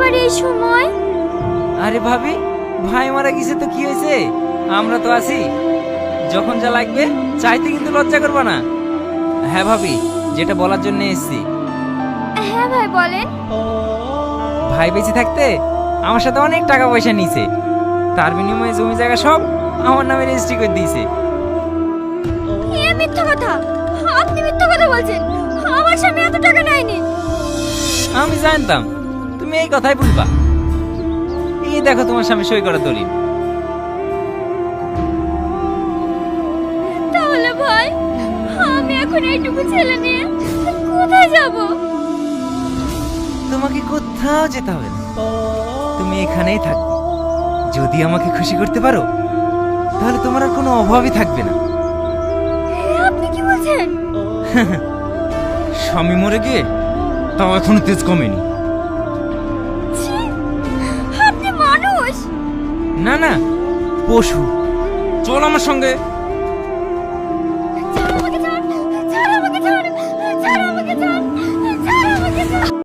আবার এই সময়? আরে ভাবি, ভাই মারা গেছে তো কি হয়েছে, আমরা তো আছি। যখন যা লাগবে চাইতে কিন্তু লজ্জা করবা না। হ্যাঁ ভাবি, যেটা বলার জন্য এসেছি। হ্যাঁ ভাই বলেন। ভাই বেঁচে থাকতে আমার সাথে অনেক টাকা পয়সা নিয়েছে, তার বিনিময়ে জমি জায়গা সব আমার নামে রেজিস্ট্রি করে দিয়েছে। এ মিথ্যা কথা, আপনি মিথ্যা কথা বলছেন। আমার স্বামী এত টাকা নেয়নি। আমি জানতাম তুমি এই কথাই বলবা। এই দেখো তোমার স্বামী সই করা দলিল। তাহলে ভাই, আমি এখন এইটুকু ছেলে নিয়ে কোথায় যাব? তোমাকে কোথাও যেতে হবে না, তুমি এখানেই থাকবে। যদি আমাকে খুশি করতে পারো তাহলে তোমার আর কোনো অভাবই থাকবে না। আপনি কি বলছেন? স্বামী মরে গিয়ে তাও এখনো তেজ কমেনি। ছি, আপনি মানুষ? না না, পশু। চল আমার সঙ্গে।